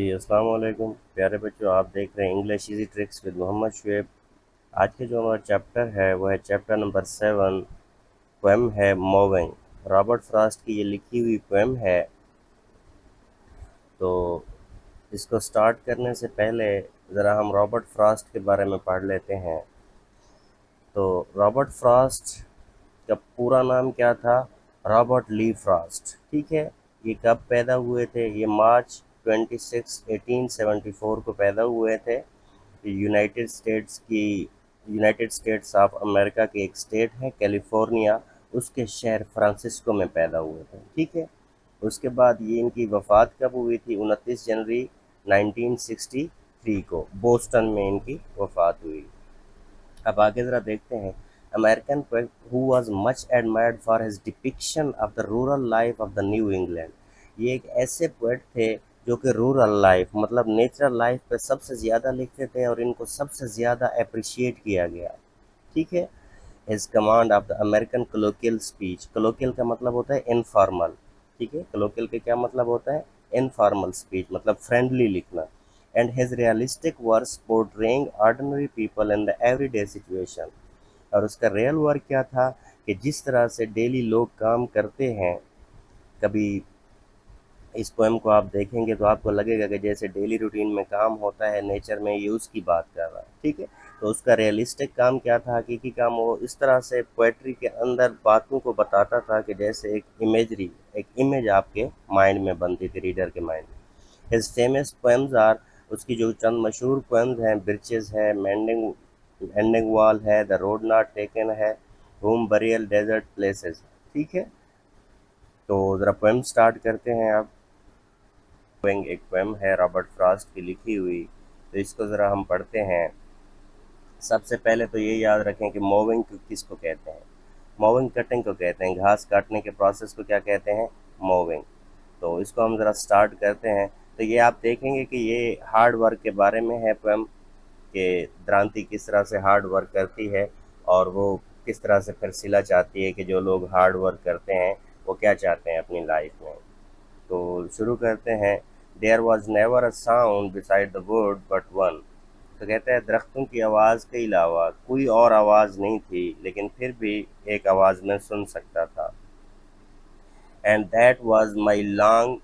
جی السلام علیکم پیارے بچوں، آپ دیکھ رہے ہیں انگلش ایزی ٹرکس ود محمد شعیب۔ آج کے جو ہمارا چیپٹر ہے وہ ہے چیپٹر نمبر 7، پویم ہے موونگ۔ رابرٹ فراسٹ کی یہ لکھی ہوئی پویم ہے، تو اس کو سٹارٹ کرنے سے پہلے ذرا ہم رابرٹ فراسٹ کے بارے میں پڑھ لیتے ہیں۔ تو رابرٹ فراسٹ کا پورا نام کیا تھا؟ رابرٹ لی فراسٹ، ٹھیک ہے۔ یہ کب پیدا ہوئے تھے؟ یہ مارچ 26 1874 کو پیدا ہوئے تھے۔ یونائٹڈ اسٹیٹس آف امریکہ کی ایک اسٹیٹ ہے کیلیفورنیا، اس کے شہر فرانسسکو میں پیدا ہوئے تھے، ٹھیک ہے۔ اس کے بعد یہ ان کی وفات کب ہوئی تھی؟ 29 جنوری 1963 کو بوسٹن میں ان کی وفات ہوئی۔ اب آگے ذرا دیکھتے ہیں۔ American poet who was much admired for his depiction of the rural life of the New England۔ یہ ایک ایسے پوئٹ تھے جو کہ رورل لائف مطلب نیچرل لائف پہ سب سے زیادہ لکھتے تھے اور ان کو سب سے زیادہ اپریشیٹ کیا گیا، ٹھیک ہے۔ his command of the American colloquial speech، colloquial کا مطلب ہوتا ہے انفارمل، ٹھیک ہے۔ colloquial کا کیا مطلب ہوتا ہے؟ انفارمل اسپیچ مطلب فرینڈلی لکھنا۔ and his realistic verse portraying ordinary people in the everyday situation۔ اور اس کا ریئل ورک کیا تھا کہ جس طرح سے ڈیلی لوگ کام کرتے ہیں، کبھی اس پوئم کو آپ دیکھیں گے تو آپ کو لگے گا کہ جیسے ڈیلی روٹین میں کام ہوتا ہے نیچر میں، یہ اس کی بات کر رہا ہے، ٹھیک ہے۔ تو اس کا ریئلسٹک کام کیا تھا؟ حقیقی کام وہ اس طرح سے پوئٹری کے اندر باتوں کو بتاتا تھا کہ جیسے ایک امیج آپ کے مائنڈ میں بنتی تھی، ریڈر کے مائنڈ میں۔ ہز فیمس پوئمز آر، اس کی جو چند مشہور پوئمز ہیں، برچز ہے، مینڈنگ وال ہے، دا روڈ ناٹ ٹیکن ہے، ہوم بریل ڈیزرٹ پلیسز، ٹھیک ہے۔ تو ذرا پوئم سٹارٹ کرتے ہیں آپ۔ ایک پوئم ہے رابرٹ فراسٹ کی لکھی ہوئی، تو اس کو ذرا ہم پڑھتے ہیں۔ سب سے پہلے تو یہ یاد رکھیں کہ موونگ کس کو کہتے ہیں؟ موونگ کٹنگ کو کہتے ہیں، گھاس کاٹنے کے پروسیس کو کیا کہتے ہیں؟ موونگ۔ تو اس کو ہم ذرا سٹارٹ کرتے ہیں۔ تو یہ آپ دیکھیں گے کہ یہ ہارڈ ورک کے بارے میں ہے پوئم، کہ درانتی کس طرح سے ہارڈ ورک کرتی ہے اور وہ کس طرح سے پھر صلہ چاہتی ہے کہ جو لوگ ہارڈ ورک کرتے ہیں وہ کیا چاہتے ہیں اپنی لائف میں۔ تو شروع کرتے ہیں۔ There was never a sound beside the wood but one۔ تو کہتا ہے درختوں کی آواز کے علاوہ کوئی اور آواز نہیں تھی، لیکن پھر بھی ایک آواز میں سن سکتا تھا۔ And that was my long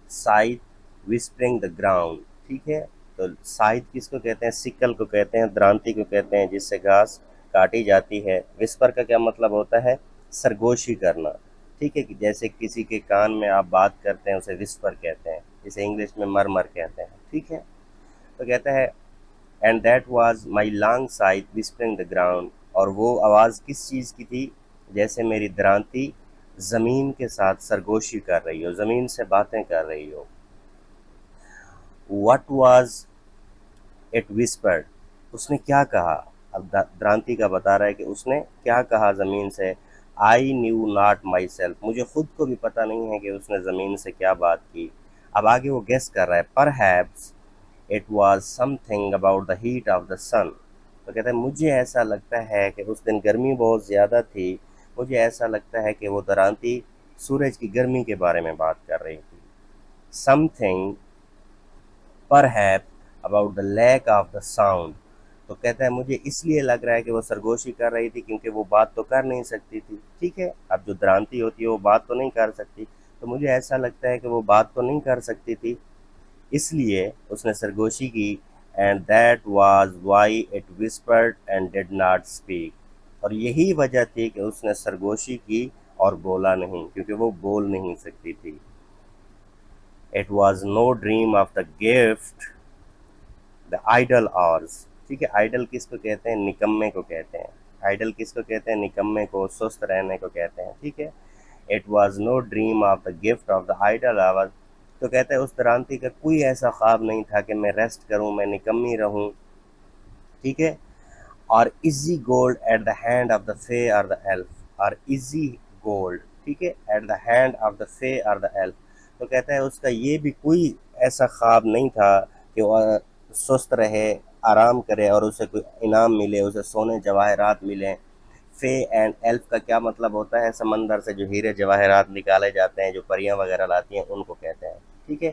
scythe whispering the ground۔ ٹھیک ہے، تو scythe کس کو کہتے ہیں؟ سکل کو کہتے ہیں، درانتی کو کہتے ہیں جس سے گھاس کاٹی جاتی ہے۔ whisper کا کیا مطلب ہوتا ہے؟ سرگوشی کرنا، ٹھیک ہے، کہ جیسے کسی کے کان میں آپ بات کرتے ہیں اسے whisper کہتے ہیں، جسے انگلش میں مرمر کہتے ہیں، ٹھیک ہے۔ تو کہتا ہے and that was my long scythe whispering the ground، اور وہ آواز کس چیز کی تھی؟ جیسے میری درانتی زمین کے ساتھ سرگوشی کر رہی ہو، زمین سے باتیں کر رہی ہو۔ what was it whispered، اس نے کیا کہا؟ اب درانتی کا بتا رہا ہے کہ اس نے کیا کہا زمین سے۔ I knew not myself، مجھے خود کو بھی پتہ نہیں ہے کہ اس نے زمین سے کیا بات کی۔ اب آگے وہ گیس کر رہا ہے۔ perhaps it was something about the heat of the sun۔ تو کہتا ہے مجھے ایسا لگتا ہے کہ اس دن گرمی بہت زیادہ تھی، مجھے ایسا لگتا ہے کہ وہ درانتی سورج کی گرمی کے بارے میں بات کر رہی تھی۔ something perhaps about the lack of the sound، تو کہتا ہے مجھے اس لیے لگ رہا ہے کہ وہ سرگوشی کر رہی تھی کیونکہ وہ بات تو کر نہیں سکتی تھی، ٹھیک ہے۔ اب جو درانتی ہوتی ہے وہ بات تو نہیں کر سکتی، تو مجھے ایسا لگتا ہے کہ وہ بات تو نہیں کر سکتی تھی، اس لیے اس نے سرگوشی کی۔ and that was why it whispered and did not speak، اور یہی وجہ تھی کہ اس نے سرگوشی کی اور بولا نہیں، کیونکہ وہ بول نہیں سکتی تھی۔ it was no dream of the gift the idle hours، ٹھیک ہے۔ آئیڈل کس کو کہتے ہیں؟ نکمے کو کہتے ہیں۔ آئیڈل کس کو کہتے ہیں؟ نکمے کو، سست رہنے کو کہتے ہیں، ٹھیک ہے۔ it was no dream of the gift of the idle hours، تو کہتے ہیں اس درانتی کا کوئی ایسا خواب نہیں تھا کہ میں ریسٹ کروں، میں نکمی رہوں، ٹھیک ہے۔ اور easy gold at the hand of the fay or the elf, اور ایزی گولڈ، ٹھیک ہے، at the hand of the fay or the ایلف، تو کہتا ہے اس کا یہ بھی کوئی ایسا خواب نہیں تھا کہ وہ سست رہے، آرام کرے اور اسے کوئی انعام ملے، اسے سونے جواہرات ملیں۔ فے اینڈ ایلف کا کیا مطلب ہوتا ہے؟ سمندر سے جو ہیرے جواہرات نکالے جاتے ہیں، جو پریاں وغیرہ لاتی ہیں، ان کو کہتے ہیں، ٹھیک ہے۔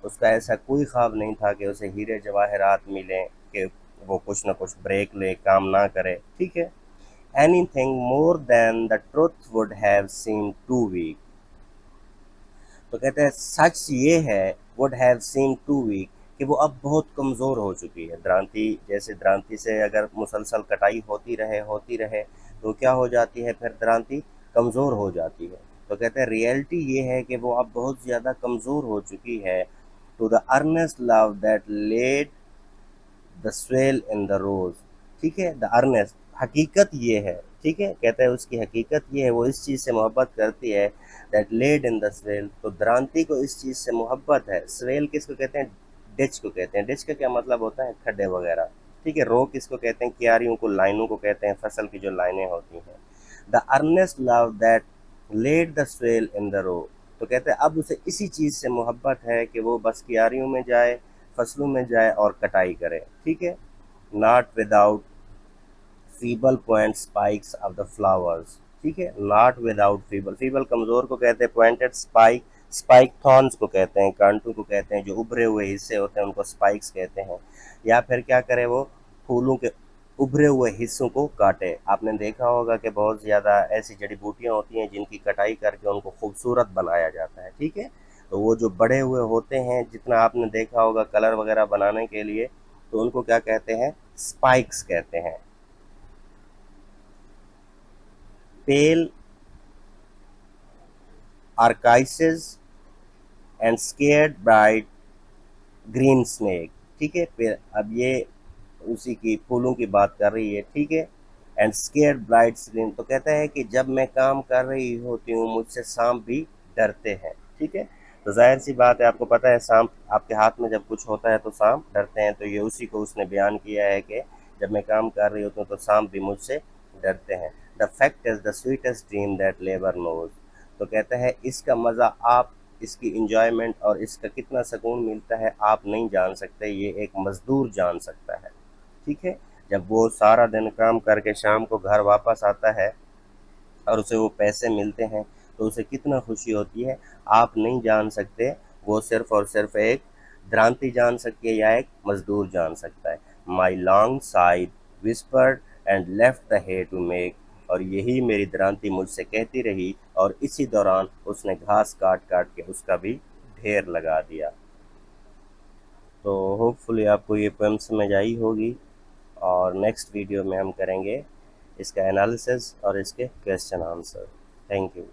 اس کا ایسا کوئی خواب نہیں تھا کہ اسے ہیرے جواہرات ملیں کہ وہ کچھ نہ کچھ بریک لے، کام نہ کرے، ٹھیک ہے. Anything more than the truth would have seem too weak. تو کہتے ہیں سچ یہ ہے would have seem too weak کہ وہ اب بہت کمزور ہو چکی ہے. درانتی جیسے درانتی سے اگر مسلسل کٹائی ہوتی رہے تو کیا ہو جاتی ہے پھر درانتی کمزور ہو جاتی ہے. تو کہتے ہیں ریئلٹی یہ ہے کہ وہ اب بہت زیادہ کمزور ہو چکی ہے. To the earnest love that laid the swale in دا روز. ٹھیک ہے، دا ارنسٹ حقیقت یہ ہے، ٹھیک ہے، کہتا ہے اس کی حقیقت یہ ہے، وہ اس چیز سے محبت کرتی ہے دیٹ لیڈ ان دا سویل. تو درانتی کو اس چیز سے محبت ہے. سویل کس کو کہتے ہیں؟ ڈچ کو کہتے ہیں. ڈچ کا کیا مطلب ہوتا ہے؟ کھڈے وغیرہ. ٹھیک ہے، رو کس کو کہتے ہیں؟ کیاریوں کو، لائنوں کو کہتے ہیں، فصل کی جو لائنیں ہوتی ہیں. The earnest love that laid the swale in دا رو. تو کہتے ہیں اب اسے اسی چیز سے محبت ہے کہ وہ بس کیاریوں میں جائے، فصلوں میں جائے اور کٹائی کرے. ٹھیک ہے. Not without fable point spikes of the flowers. ٹھیک ہے، ناٹ وداؤٹ فیبل. فیبل کمزور کو کہتے ہیں. پوائنٹڈ اسپائک، اسپائک تھارنز کو کہتے ہیں، کانٹوں کو کہتے ہیں. جو ابھرے ہوئے حصے ہوتے ہیں ان کو اسپائکس کہتے ہیں. یا پھر کیا کرے، وہ پھولوں کے ابھرے ہوئے حصوں کو کاٹے. آپ نے دیکھا ہوگا کہ بہت زیادہ ایسی جڑی بوٹیاں ہوتی ہیں جن کی کٹائی کر کے ان کو خوبصورت بنایا جاتا ہے. ٹھیک ہے، تو وہ جو بڑے ہوئے ہوتے ہیں، جتنا آپ نے دیکھا ہوگا کلر وغیرہ بنانے کے لیے، تو ان کو کیا کہتے ہیں؟ اسپائکس کہتے ہیں. Pale orchises and scared bright green snake. ٹھیک ہے، پھر اب یہ اسی کی پھولوں کی بات کر رہی ہے. ٹھیک ہے. And scared bright green. تو کہتا ہے کہ جب میں کام کر رہی ہوتی ہوں مجھ سے سانپ بھی ڈرتے ہیں. ٹھیک ہے، تو ظاہر سی بات ہے، آپ کو پتہ ہے سانپ آپ کے ہاتھ میں جب کچھ ہوتا ہے تو سانپ ڈرتے ہیں. تو یہ اسی کو اس نے بیان کیا ہے کہ جب میں کام کر رہی ہوتی ہوں تو سانپ بھی مجھ سے ڈرتے ہیں. The fact is the sweetest dream that labour knows. تو کہتا ہے اس کا مزہ، آپ اس کی انجوائمنٹ اور اس کا کتنا سکون ملتا ہے آپ نہیں جان سکتے، یہ ایک مزدور جان سکتا ہے. ٹھیک ہے، جب وہ سارا دن کام کر کے شام کو گھر واپس آتا ہے اور اسے وہ پیسے ملتے ہیں تو اسے کتنا خوشی ہوتی ہے آپ نہیں جان سکتے. وہ صرف اور صرف ایک درانتی جان سکتی ہے یا ایک مزدور جان سکتا ہے. My long scythe whispered and left the hay to make. اور یہی میری درانتی مجھ سے کہتی رہی اور اسی دوران اس نے گھاس کاٹ کاٹ کے اس کا بھی ڈھیر لگا دیا. تو ہوپ فلی آپ کو یہ پویم سمجھ آئی ہوگی، اور نیکسٹ ویڈیو میں ہم کریں گے اس کا انالیسس اور اس کے کویسچن آنسر. Thank you.